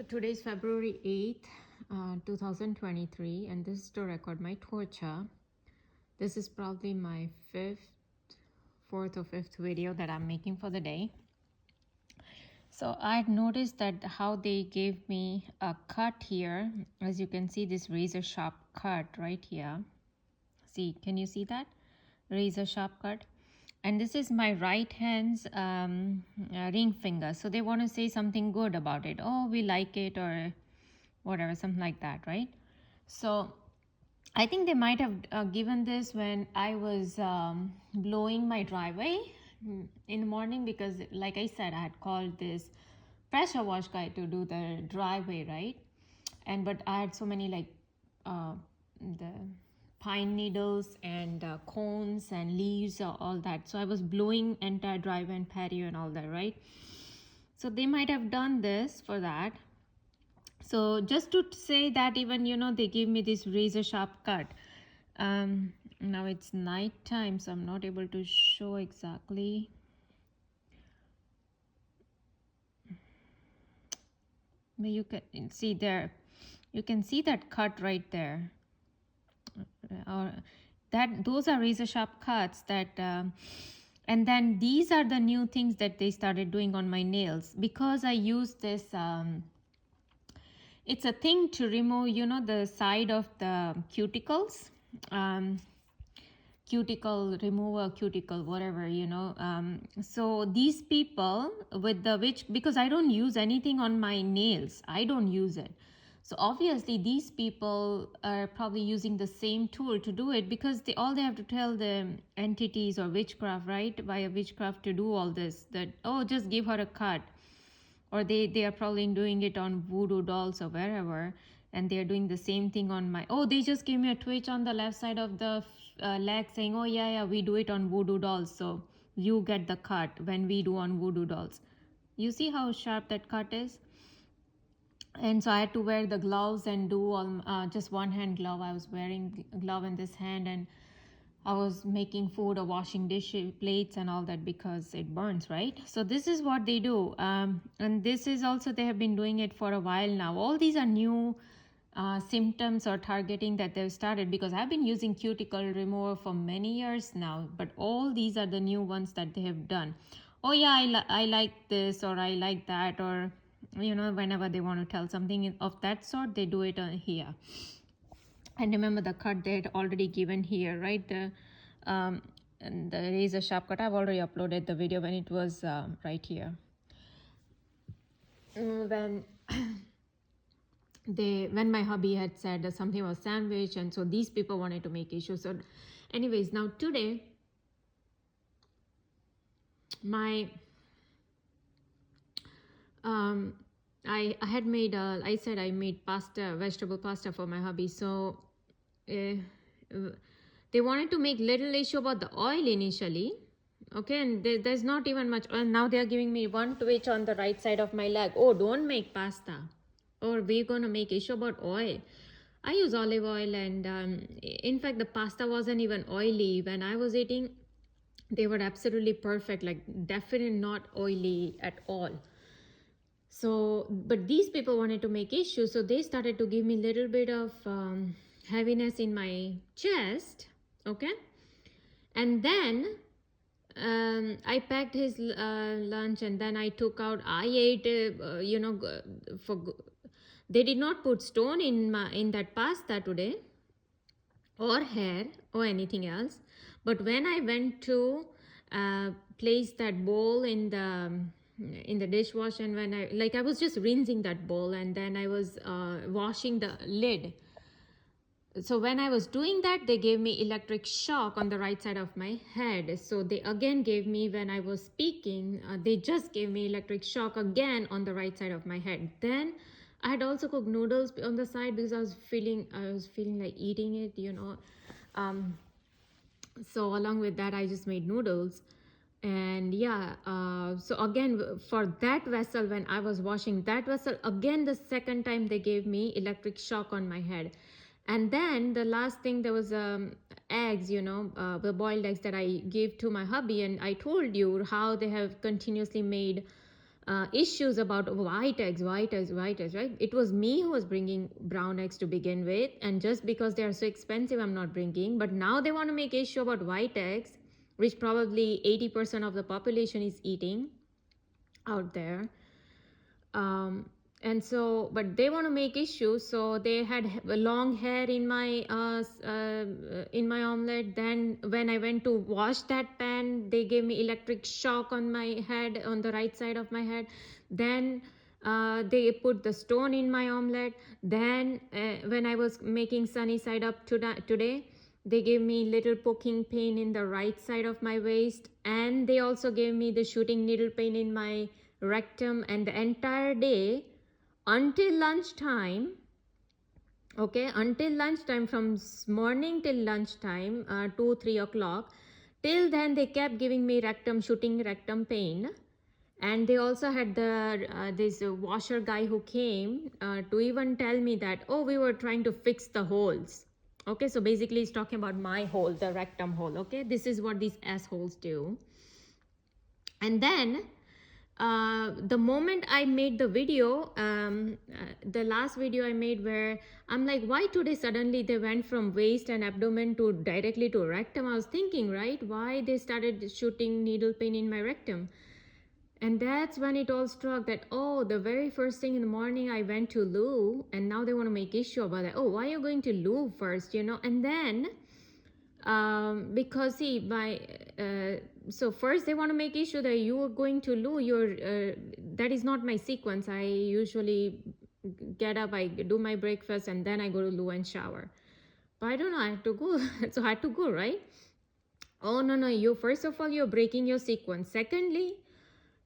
So today is February 8th, 2023, and this is to record my torture. This is probably my fourth or fifth video that I'm making for the day. So I'd noticed that how they gave me a cut here. As you can see, this razor sharp cut right here. See, can you see that? Razor sharp cut. And this is my right hand's ring finger. So they want to say something good about it. Oh, we like it or whatever, something like that, right? So I think they might have given this when I was blowing my driveway in the morning, because like I said, I had called this pressure wash guy to do the driveway, right? But I had so many like the pine needles and cones and leaves, all that. So I was blowing entire driveway and patio and all that, right? So they might have done this for that. So just to say that, even, they give me this razor sharp cut. Now it's night time, so I'm not able to show exactly. But you can see there, you can see that cut right there. Those are razor sharp cuts that, and then these are the new things that they started doing on my nails, because I use this. It's a thing to remove, the side of the cuticles. Cuticle remover, cuticle, whatever, so these people with because I don't use anything on my nails, I don't use it. So obviously these people are probably using the same tool to do it, because all they have to tell the entities or witchcraft, right, via witchcraft, to do all this, that, oh, just give her a cut. Or they are probably doing it on voodoo dolls or wherever, and they're doing the same thing on my, oh, they just gave me a twitch on the left side of the leg, saying, oh yeah, we do it on voodoo dolls, so you get the cut when we do on voodoo dolls. You see how sharp that cut is? And so I had to wear the gloves and do all just one hand glove. I was wearing a glove in this hand, and I was making food or washing plates and all that, because it burns, right? So this is what they do. And this is also, they have been doing it for a while now. All these are new symptoms or targeting that they've started, because I've been using cuticle remover for many years now, but all these are the new ones that they have done. Oh yeah, I like this, or I like that, or, whenever they want to tell something of that sort, they do it here. And remember the cut they had already given here, right? And the razor sharp cut, I've already uploaded the video when it was right here. When when my hubby had said that something was sandwich, and so these people wanted to make issues. So anyways, now today my I had made I said I made pasta, vegetable pasta for my hubby. So they wanted to make little issue about the oil initially. Okay, and there's not even much oil. Now they're giving me one twitch on the right side of my leg. Oh, don't make pasta, or we're gonna make issue about oil. I use olive oil, and in fact the pasta wasn't even oily when I was eating. They were absolutely perfect, like definitely not oily at all. So, but these people wanted to make issues, so they started to give me a little bit of heaviness in my chest, okay? And then I packed his lunch, and then I I ate, they did not put stone in that pasta today, or hair, or anything else. But when I went to place that bowl in the dishwasher, and when I was just rinsing that bowl, and then I was washing the lid. So when I was doing that, they gave me electric shock on the right side of my head. So they again gave me, when I was speaking, they just gave me electric shock again on the right side of my head. Then I had also cooked noodles on the side, because I was feeling like eating it, so along with that, I just made noodles. And yeah, so again, for that vessel, when I was washing that vessel, again the second time they gave me electric shock on my head. And then the last thing, there was eggs, the boiled eggs that I gave to my hubby, and I told you how they have continuously made issues about white eggs, right? It was me who was bringing brown eggs to begin with, and just because they are so expensive, I'm not bringing. But now they want to make issue about white eggs, which probably 80% of the population is eating out there. And so, but they want to make issues, so they had long hair in my omelet. Then when I went to wash that pan, they gave me electric shock on my head, on the right side of my head. Then they put the stone in my omelet. Then when I was making sunny side up today, they gave me little poking pain in the right side of my waist, and they also gave me the shooting needle pain in my rectum. And the entire day until lunchtime, from morning till lunchtime, 2-3 o'clock, till then they kept giving me shooting rectum pain. And they also had this washer guy who came to even tell me that, oh, we were trying to fix the holes. Okay, so basically he's talking about my hole, the rectum hole. Okay, this is what these assholes do. And then the moment I made the video, the last video I made, where I'm like, why today suddenly they went from waist and abdomen to directly to rectum? I was thinking, right, why they started shooting needle pain in my rectum. And that's when it all struck that, oh, the very first thing in the morning I went to loo, and now they want to make issue about that. Oh, why are you going to loo first, And then because see, so first they want to make issue that you are going to loo. That is not my sequence. I usually get up, I do my breakfast, and then I go to loo and shower. But I don't know, I have to go. So I had to go, right? Oh, no, you, first of all, you're breaking your sequence. Secondly,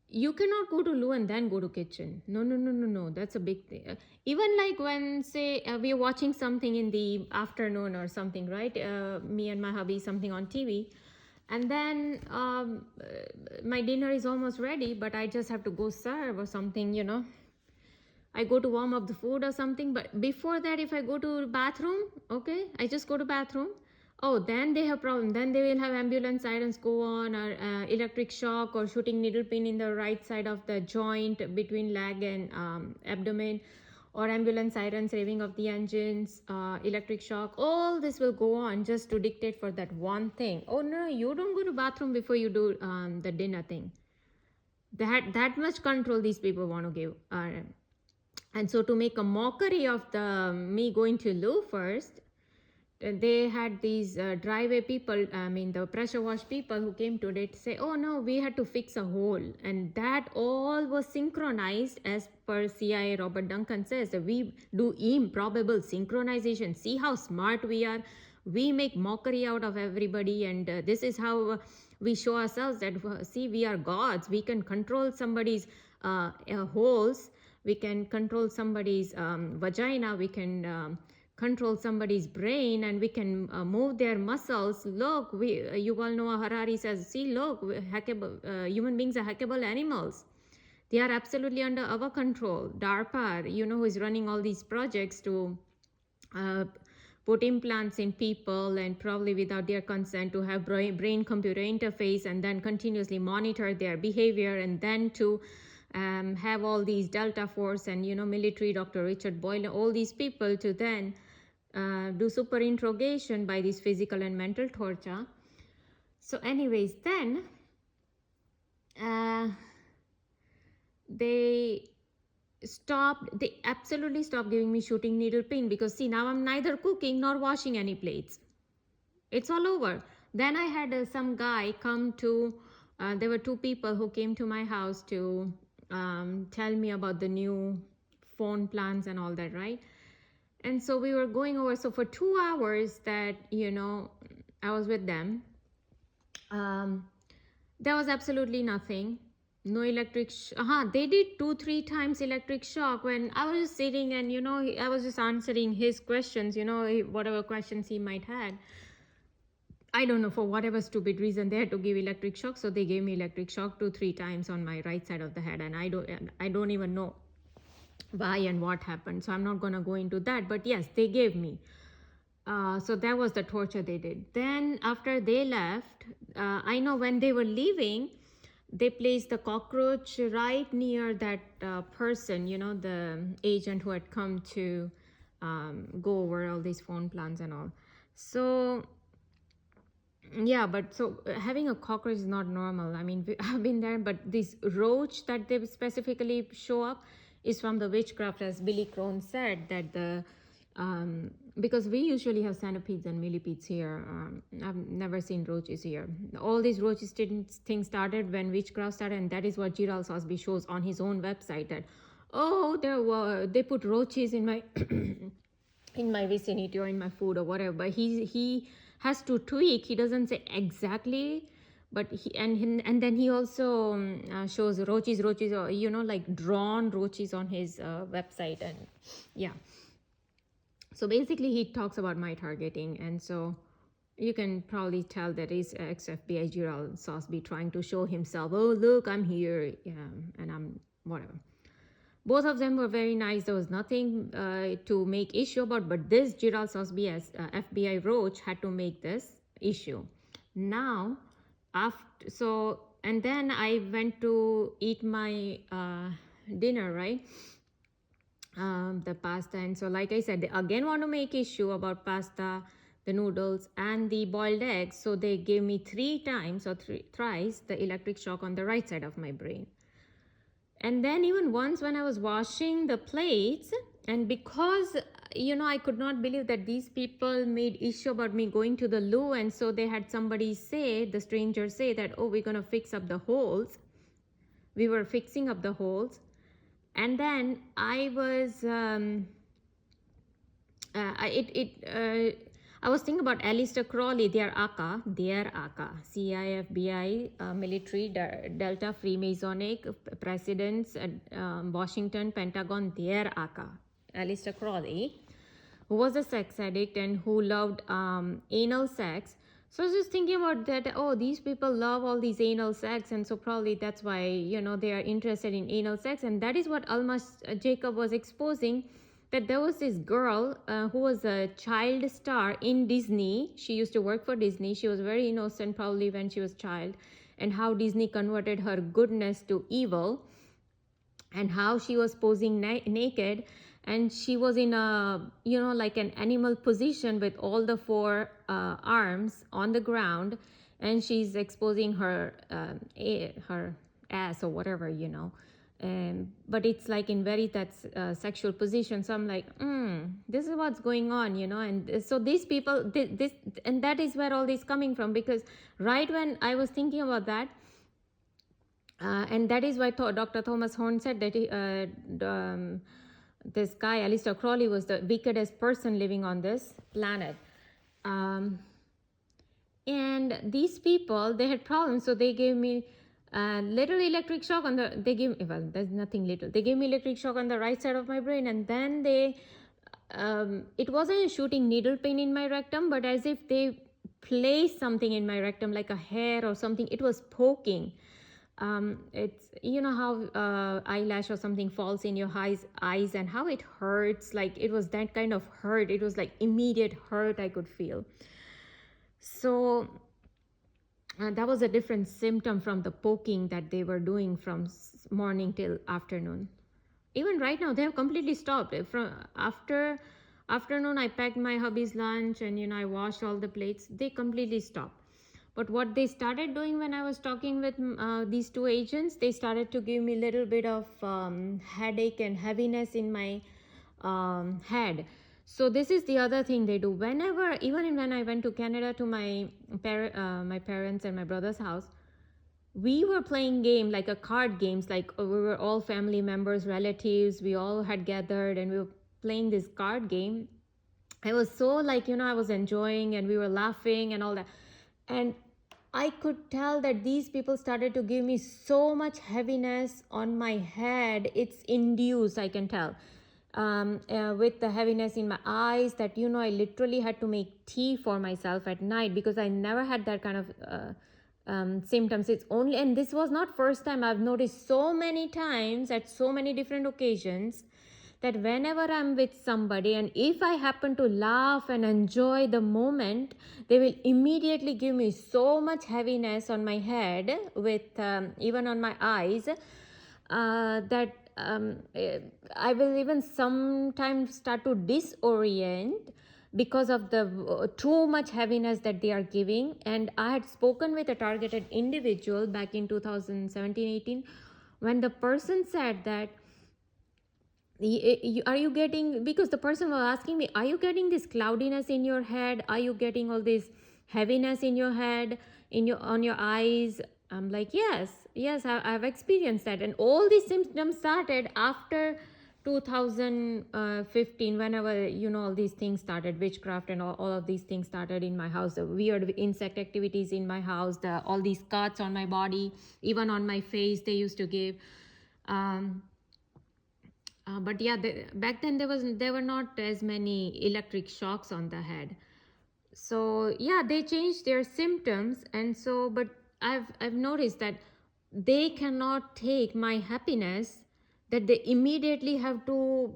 you cannot go to loo and then go to kitchen. No, that's a big thing. Even like when, say, we're watching something in the afternoon or something, right? Me and my hubby, something on TV, and then my dinner is almost ready, but I just have to go serve or something. I go to warm up the food or something. But before that, if I go to the bathroom, okay, I just go to bathroom. Oh, then they have problem. Then they will have ambulance sirens go on, or electric shock, or shooting needle pain in the right side of the joint between leg and abdomen, or ambulance sirens, revving of the engines, electric shock. All this will go on just to dictate for that one thing. Oh no, you don't go to bathroom before you do the dinner thing. That much control these people want to give. And so to make a mockery of me going to loo first, they had these driveway people, the pressure wash people who came today to say, oh no, we had to fix a hole. And that all was synchronized as per CIA. Robert Duncan says that we do improbable synchronization. See how smart we are. We make mockery out of everybody, and this is how we show ourselves that, see, we are gods. We can control somebody's holes. We can control somebody's vagina. We can control somebody's brain, and we can move their muscles. Look, you all know Harari says, see, look, human beings are hackable animals. They are absolutely under our control. DARPA, who is running all these projects to put implants in people, and probably without their consent, to have brain-computer interface, and then continuously monitor their behavior, and then to have all these Delta Force and military, Dr. Richard Boyle, all these people to then do super interrogation by this physical and mental torture. So anyways, then they absolutely stopped giving me shooting needle pain, because see, now I'm neither cooking nor washing any plates. It's all over. Then I had some guy come to, there were two people who came to my house to tell me about the new phone plans and all that, right? And so we were going over. So for 2 hours that, I was with them, there was absolutely nothing. No electric they did 2-3 times electric shock when I was just sitting, and I was just answering his questions, whatever questions he might had. I don't know, for whatever stupid reason they had to give electric shock, so they gave me electric shock 2-3 times on my right side of the head, and I don't even know why and what happened, so I'm not going to go into that. But yes, they gave me. So that was the torture they did. Then after they left, I know when they were leaving, they placed the cockroach right near that person, the agent who had come to go over all these phone plans and all. So yeah, but so having a cockroach is not normal. I mean, I've been there, but this roach that they specifically show up is from the witchcraft, as Billy Crone said, that because we usually have centipedes and millipedes here. I've never seen roaches here. All these roaches things started when witchcraft started, and that is what Gerald Sosby shows on his own website, that, oh, they put roaches in my in my vicinity or in my food or whatever. But he has to tweak. He doesn't say exactly, but and then he also shows roaches, or like drawn roaches on his website. And yeah, so basically he talks about my targeting, and so you can probably tell that is ex-FBI Gerald Sosby trying to show himself. Oh, look, I'm here, and I'm whatever. Both of them were very nice. There was nothing to make issue about, but this Gerald Sosby as FBI roach had to make this issue. Now, and then I went to eat my dinner, right? The pasta, and so like I said, they again want to make issue about pasta, the noodles, and the boiled eggs. So they gave me thrice the electric shock on the right side of my brain. And then even once when I was washing the plates, and because I could not believe that these people made issue about me going to the loo, and so they had somebody say, the stranger say that, oh, we're gonna fix up the holes. We were fixing up the holes, and then I was I was thinking about Alistair Crowley, their ACA, CIA-FBI, military, Delta, Freemasonic, presidents, Washington, Pentagon, their ACA, Alistair Crowley, who was a sex addict and who loved anal sex. So I was just thinking about that, oh, these people love all these anal sex, and so probably that's why, they are interested in anal sex. And that is what Alma Jacob was exposing, that there was this girl who was a child star in Disney. She used to work for Disney. She was very innocent probably when she was a child, and how Disney converted her goodness to evil, and how she was posing naked, and she was in a like an animal position with all the four arms on the ground, and she's exposing her ass or whatever, but it's like in very that sexual position. So I'm like, this is what's going on, and so these people, this, and that is where all this coming from, because right when I was thinking about that, and that is why Dr. Thomas Horn said that this guy, Alistair Crowley, was the wickedest person living on this planet. And these people, they had problems, so they gave me little electric shock on the, there's nothing little. They gave me electric shock on the right side of my brain, and then they, it wasn't a shooting needle pain in my rectum, but as if they placed something in my rectum, like a hair or something. It was poking. It's, how eyelash or something falls in your eyes and how it hurts. Like it was that kind of hurt. It was like immediate hurt I could feel. So that was a different symptom from the poking that they were doing from morning till afternoon. Even right now, they have completely stopped. From after afternoon, I packed my hubby's lunch and, I washed all the plates. They completely stopped. But what they started doing when I was talking with these two agents, they started to give me a little bit of headache and heaviness in my head. So this is the other thing they do. Whenever, even when I went to Canada to my parents and my brother's house, we were playing game, like a card games, like we were all family members, relatives, we all had gathered and we were playing this card game. I was so like, I was enjoying and we were laughing and all that. And I could tell that these people started to give me so much heaviness on my head. It's induced, I can tell. With the heaviness in my eyes, that I literally had to make tea for myself at night, because I never had that kind of symptoms. It's only, and this was not first time. I've noticed so many times at so many different occasions that whenever I'm with somebody and if I happen to laugh and enjoy the moment, they will immediately give me so much heaviness on my head, with even on my eyes, that I will even sometimes start to disorient because of the too much heaviness that they are giving. And I had spoken with a targeted individual back in 2017-18, when the person said that, are you getting, because the person was asking me, are you getting this cloudiness in your head, are you getting all this heaviness in your head, in your on your eyes? I'm like, yes, I've experienced that. And all these symptoms started after 2015, whenever, all these things started, witchcraft and all of these things started in my house, the weird insect activities in my house, all these cuts on my body, even on my face they used to give. But yeah, back then there were not as many electric shocks on the head. So yeah, they changed their symptoms. And so, but I've noticed that they cannot take my happiness, that they immediately have to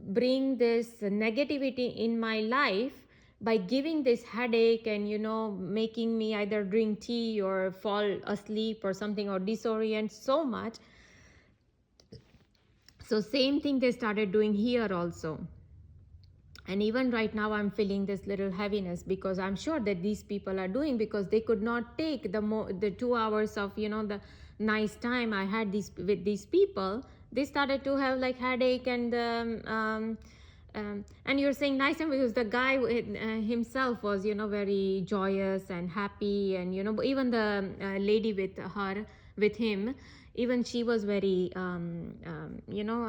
bring this negativity in my life by giving this headache and making me either drink tea or fall asleep or something, or disorient so much. So same thing they started doing here also. And even right now I'm feeling this little heaviness, because I'm sure that these people are doing, because they could not take the 2 hours of the nice time I had with these people. They started to have like headache and you're saying nice time, because the guy himself was very joyous and happy, and even the lady with him, even she was very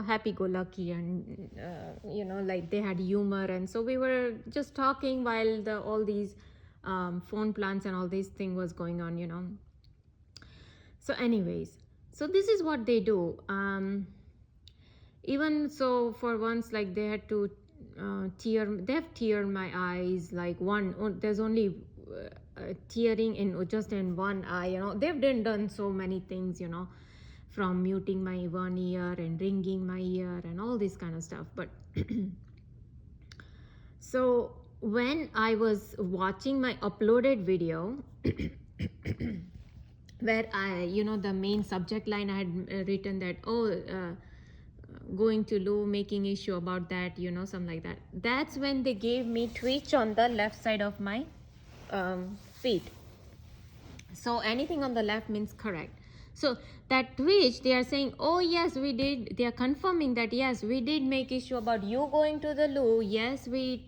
happy-go-lucky, and like they had humor. And so we were just talking while all these phone plants and all these thing was going on. So anyways, so this is what they do. Even so, for once, like they had to they've teared my eyes, like there's only tearing just in one eye. They've done so many things, from muting my one ear and ringing my ear and all this kind of stuff. But so when I was watching my uploaded video where the main subject line I had written that, going to Lou, making issue about that, something like that. That's when they gave me twitch on the left side of my feet. So anything on the left means correct. So that twitch, they are saying, oh yes, we did. They are confirming that yes, we did make issue about you going to the loo. Yes, we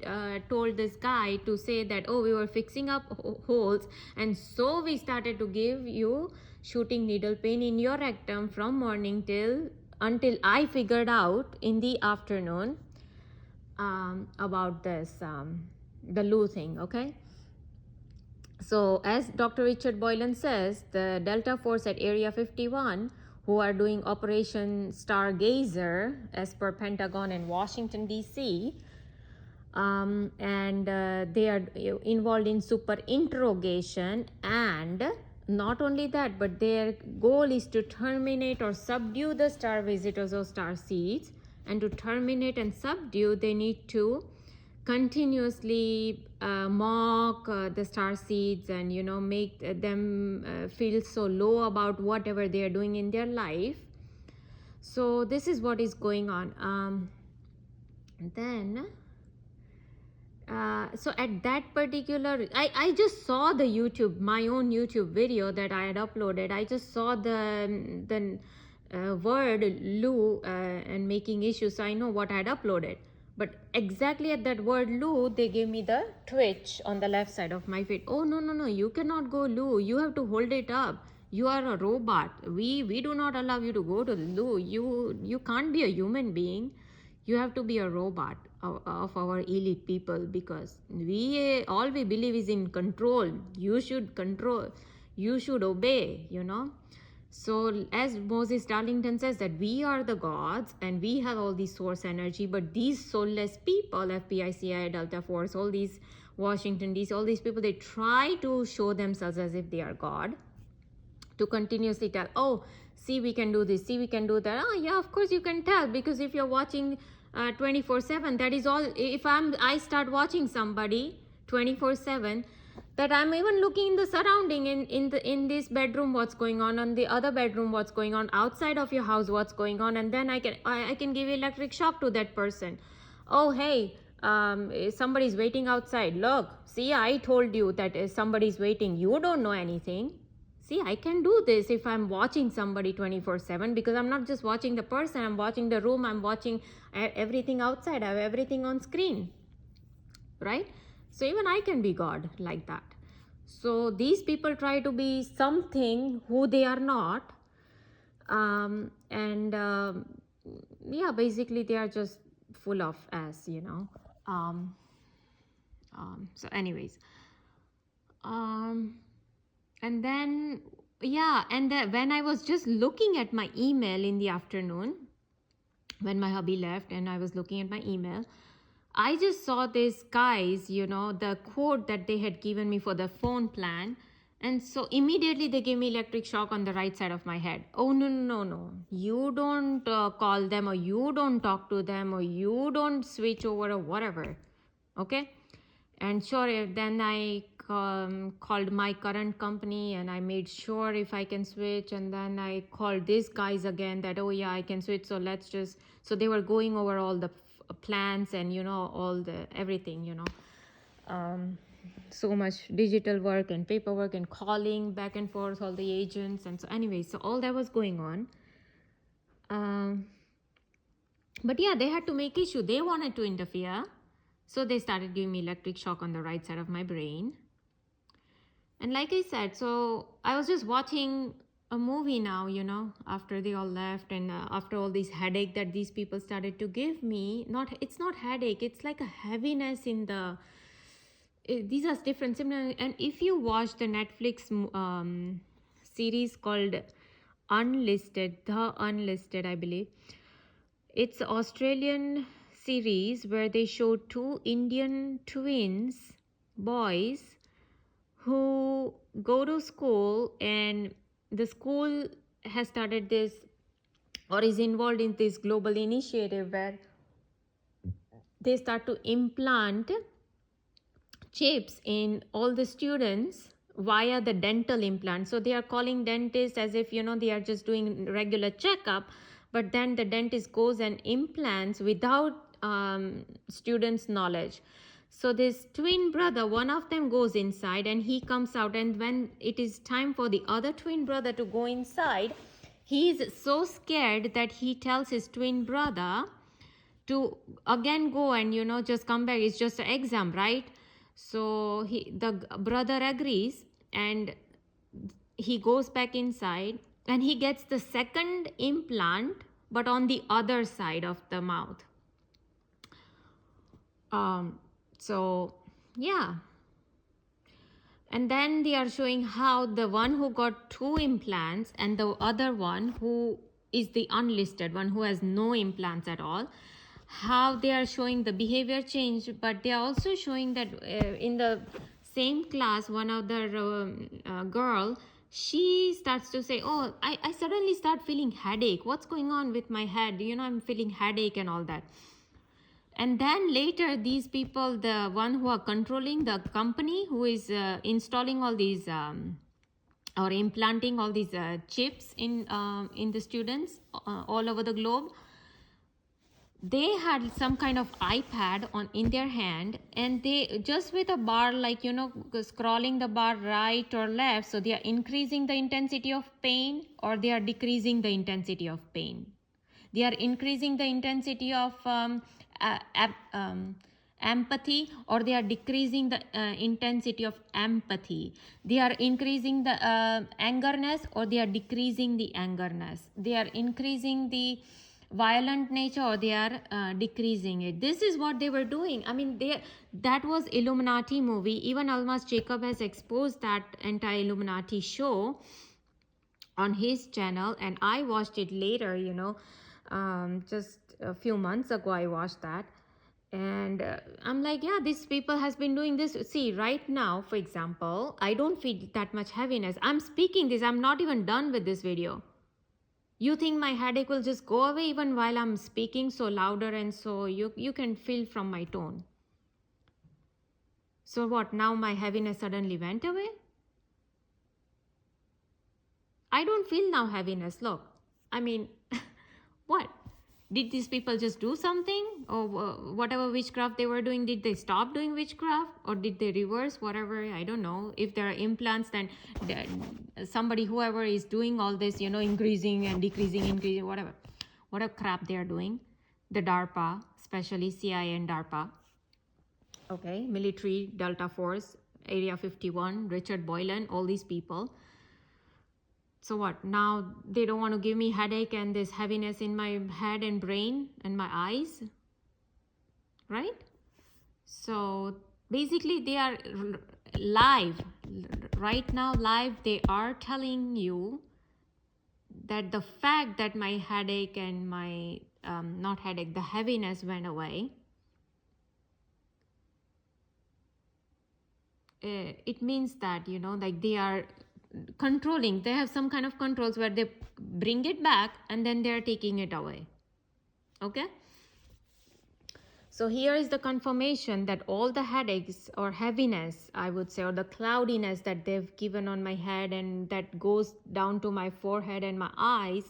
told this guy to say that, oh, we were fixing up holes, and so we started to give you shooting needle pain in your rectum from morning until I figured out in the afternoon about this the loo thing. Okay. So as Dr. Richard Boylan says, the Delta Force at Area 51, who are doing Operation Stargazer as per Pentagon and Washington DC, and they are involved in super interrogation, and not only that, but their goal is to terminate or subdue the star visitors or StarSeeds. And to terminate and subdue, they need to continuously mock the StarSeeds and make them feel so low about whatever they are doing in their life. So this is what is going on. Then so at that particular, I just saw the my own YouTube video that I had uploaded. I just saw the word Lou and making issues, so I know what I had uploaded. But exactly at that word Lou, they gave me the twitch on the left side of my feet. Oh, no, you cannot go Lou. You have to hold it up. You are a robot. We do not allow you to go to Lou. You can't be a human being. You have to be a robot of our elite people, because all we believe is in control. You should control. You should obey, So as Moses Darlington says, that we are the gods and we have all this source energy, but these soulless people, FBI, CIA, Delta Force, all these Washington DC, all these people, they try to show themselves as if they are God, to continuously tell, oh, see, we can do this, see, we can do that. Oh yeah, of course you can tell, because if you're watching 24/7. That is all. If I start watching somebody 24/7, that I'm even looking in the surrounding, in this bedroom what's going on the other bedroom what's going on, outside of your house what's going on, and then I can give electric shock to that person. Oh hey, somebody's waiting outside. Look, see, I told you that somebody's waiting. You don't know anything. See, I can do this if I'm watching somebody 24/7, because I'm not just watching the person, I'm watching the room, I'm watching everything outside, I have everything on screen, right? So even I can be God like that. So these people try to be something who they are not. Yeah, basically they are just full of ass, so anyways, and then yeah, and when I was just looking at my email in the afternoon, when my hubby left and I was looking at my email, I just saw these guys, the quote that they had given me for the phone plan. And so immediately they gave me electric shock on the right side of my head. Oh, no, no, no, no. You don't call them, or you don't talk to them, or you don't switch over, or whatever. Okay? And sure, then I called my current company and I made sure if I can switch. And then I called these guys again that, oh yeah, I can switch. So let's just, so they were going over all the plans and, all the everything, so much digital work and paperwork and calling back and forth, all the agents. And so anyway, so all that was going on. But yeah, they had to make issue. They wanted to interfere. So they started giving me electric shock on the right side of my brain. And like I said, so I was just watching a movie now, after they all left, and after all this headache that these people started to give me. It's not headache, it's like a heaviness in the, these are different similar. And if you watch the Netflix series called Unlisted, I believe, it's an Australian series where they show two Indian twins, boys, who go to school, and the school has started this, or is involved in this global initiative where they start to implant chips in all the students via the dental implant. So they are calling dentists as if, they are just doing regular checkup, but then the dentist goes and implants without students' knowledge. So this twin brother, one of them goes inside and he comes out, and when it is time for the other twin brother to go inside, he is so scared that he tells his twin brother to again go and just come back. It's just an exam, right? So the brother agrees, and he goes back inside and he gets the second implant, but on the other side of the mouth. So yeah, and then they are showing how the one who got two implants and the other one who is the unlisted one, who has no implants at all, how they are showing the behavior change. But they are also showing that in the same class, one other girl, she starts to say, oh, I suddenly start feeling headache. What's going on with my head? I'm feeling headache and all that. And then later, these people, the one who are controlling the company, who is installing all these or implanting all these chips in the students all over the globe, they had some kind of iPad in their hand, and they just with a bar, like scrolling the bar right or left, so they are increasing the intensity of pain, or they are decreasing the intensity of pain. They are increasing the intensity of empathy, or they are decreasing the intensity of empathy. They are increasing the angerness, or they are decreasing the angerness. They are increasing the violent nature, or they are decreasing it. This is what they were doing. I mean, that was Illuminati movie. Even Almas Jacob has exposed that anti-Illuminati show on his channel, and I watched it later, just a few months ago I watched that. And I'm like, yeah, these people has been doing this. See, right now, for example, I don't feel that much heaviness. I'm speaking this, I'm not even done with this video. You think my headache will just go away even while I'm speaking so louder, and so you can feel from my tone. So what, now my heaviness suddenly went away? I don't feel now heaviness. Look, I mean, what? Did these people just do something? Or whatever witchcraft they were doing, did they stop doing witchcraft? Or did they reverse whatever? I don't know. If there are implants, then somebody, whoever is doing all this, increasing and decreasing, increasing, whatever. What a crap they are doing. The DARPA, especially CIA and DARPA. Okay, military, Delta Force, Area 51, Richard Boylan, all these people. So what, now they don't want to give me headache and this heaviness in my head and brain and my eyes, right? So basically they are live, right now live, they are telling you that the fact that my headache and my, not headache, the heaviness went away, it means that, like they are controlling, they have some kind of controls where they bring it back and then they're taking it away. Okay, so here is the confirmation that all the headaches or heaviness, I would say, or the cloudiness that they've given on my head and that goes down to my forehead and my eyes,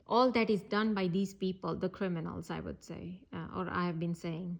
all that is done by these people, the criminals, I would say, or I have been saying.